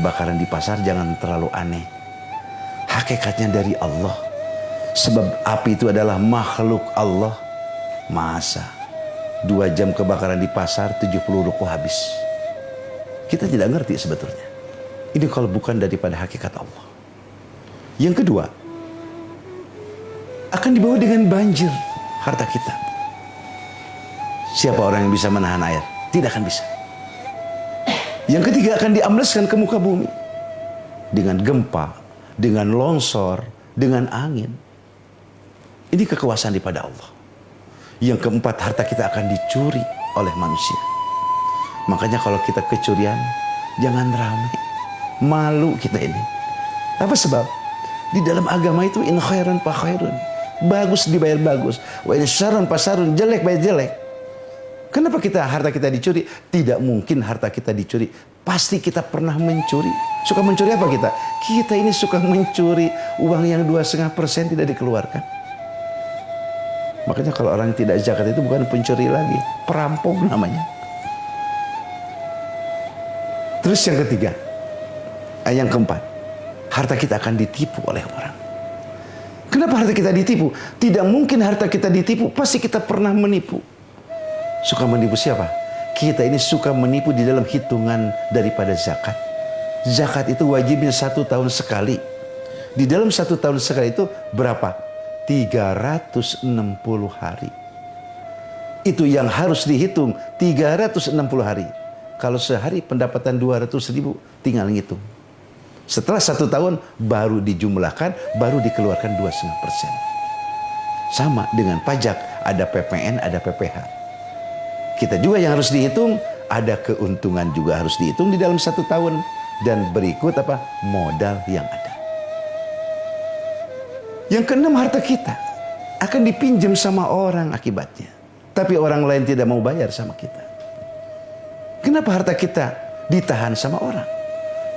kebakaran di pasar jangan terlalu aneh. Hakikatnya dari Allah. Sebab api itu adalah makhluk Allah. Masa 2 jam kebakaran di pasar 70 ruko habis. Kita tidak ngerti sebetulnya. Ini kalau bukan daripada hakikat Allah. Yang kedua, akan dibawa dengan banjir harta kita. Siapa orang yang bisa menahan air? Tidak akan bisa. Yang ketiga, akan diambleskan ke muka bumi dengan gempa, dengan longsor, dengan angin. Ini kekuasaan daripada Allah. Yang keempat, harta kita akan dicuri oleh manusia. Makanya kalau kita kecurian, jangan rame. Malu kita ini. Apa sebab? Di dalam agama itu in khairan fa khairun. Bagus dibayar bagus. Wa in syarrun fa syarrun, jelek bayar jelek. Kenapa harta kita dicuri? Tidak mungkin harta kita dicuri. Pasti kita pernah mencuri. Suka mencuri apa kita? Kita ini suka mencuri uang yang 2,5% tidak dikeluarkan. Makanya kalau orang yang tidak zakat itu bukan pencuri lagi, perampok namanya. Terus yang ketiga, yang keempat, harta kita akan ditipu oleh orang. Kenapa harta kita ditipu? Tidak mungkin harta kita ditipu, pasti kita pernah menipu. Suka menipu siapa? Kita ini suka menipu di dalam hitungan daripada zakat. Zakat itu wajibnya 1 tahun sekali. Di dalam 1 tahun sekali itu berapa? 360 hari. Itu yang harus dihitung, 360 hari. Kalau sehari pendapatan 200.000, tinggal ngitung. Setelah 1 tahun baru dijumlahkan, baru dikeluarkan 2,5%. Sama dengan pajak, ada PPN, ada PPH. Kita juga yang harus dihitung, ada keuntungan juga harus dihitung di dalam 1 tahun. Dan berikut apa? Modal yang ada. Yang keenam, harta kita akan dipinjam sama orang akibatnya. Tapi orang lain tidak mau bayar sama kita. Kenapa harta kita ditahan sama orang?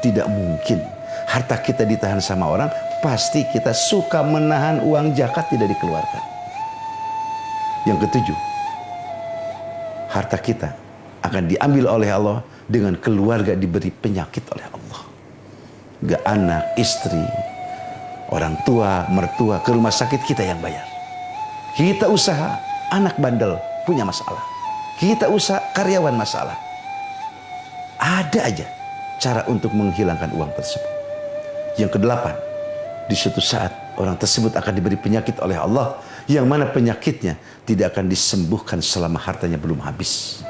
Tidak mungkin. Harta kita ditahan sama orang, pasti kita suka menahan uang zakat tidak dikeluarkan. Yang ketujuh, harta kita akan diambil oleh Allah dengan keluarga diberi penyakit oleh Allah. Gak anak, istri, orang tua, mertua, ke rumah sakit kita yang bayar. Kita usaha, anak bandel punya masalah. Kita usaha, karyawan masalah. Ada aja cara untuk menghilangkan uang tersebut. Yang kedelapan, di suatu saat orang tersebut akan diberi penyakit oleh Allah, yang mana penyakitnya tidak akan disembuhkan selama hartanya belum habis.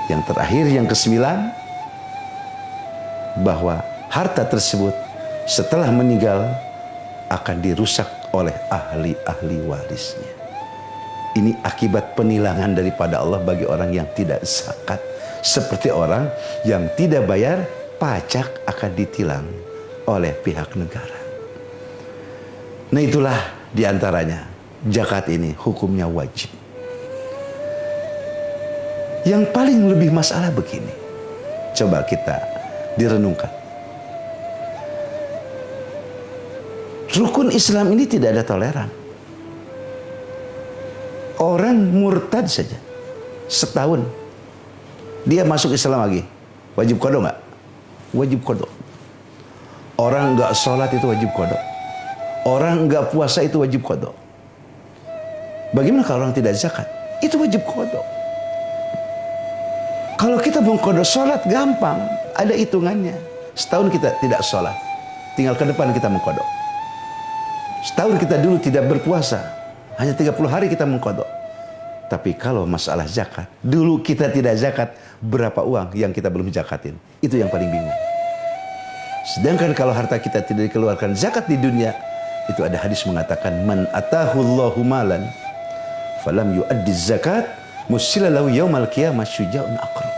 Yang terakhir, yang kesembilan, bahwa harta tersebut setelah meninggal akan dirusak oleh ahli-ahli warisnya. Ini akibat penilangan daripada Allah bagi orang yang tidak zakat. Seperti orang yang tidak bayar pajak akan ditilang oleh pihak negara. Nah, itulah diantaranya zakat ini hukumnya wajib. Yang paling lebih masalah begini, coba kita direnungkan. Rukun Islam ini tidak ada toleran. Orang murtad saja setahun dia masuk Islam lagi, wajib qada nggak? Wajib qada. Orang nggak sholat itu wajib qada. Orang nggak puasa itu wajib qada. Bagaimana kalau orang tidak zakat? Itu wajib qada. Kalau kita mau qada sholat gampang, ada hitungannya. Setahun kita tidak sholat, tinggal ke depan kita mau qada. Setahun kita dulu tidak berpuasa, hanya 30 hari kita mengqada. Tapi kalau masalah zakat, dulu kita tidak zakat, berapa uang yang kita belum zakatin? Itu yang paling bingung. Sedangkan kalau harta kita tidak dikeluarkan zakat di dunia, itu ada hadis mengatakan, man atahullahu malan falam yuaddi zakat musilalahu yaumal qiyamah syuja'un aqrab.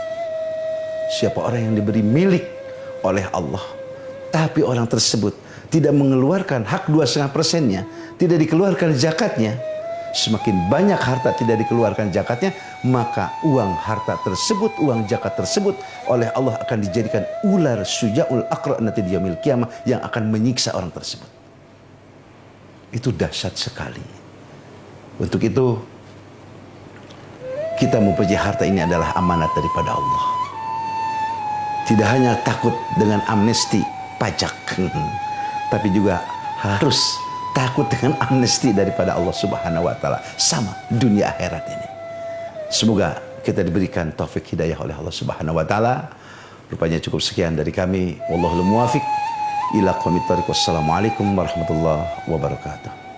Siapa orang yang diberi milik oleh Allah, tapi orang tersebut tidak mengeluarkan hak 2,5%-nya, tidak dikeluarkan zakatnya, semakin banyak harta tidak dikeluarkan zakatnya, maka uang harta tersebut, uang zakat tersebut oleh Allah akan dijadikan ular syuja'ul aqra nanti di yaumil qiyamah yang akan menyiksa orang tersebut. Itu dahsyat sekali. Untuk itu kita mempunyai harta ini adalah amanat daripada Allah. Tidak hanya takut dengan amnesti pajak, tapi juga harus takut dengan amnesti daripada Allah Subhanahu wa taala. Sama dunia akhirat ini. Semoga kita diberikan taufik hidayah oleh Allah Subhanahu wa taala. Rupanya cukup sekian dari kami. Wallahul muwafiq ila aqwamit thoriq. Wassalamualaikum warahmatullahi wabarakatuh.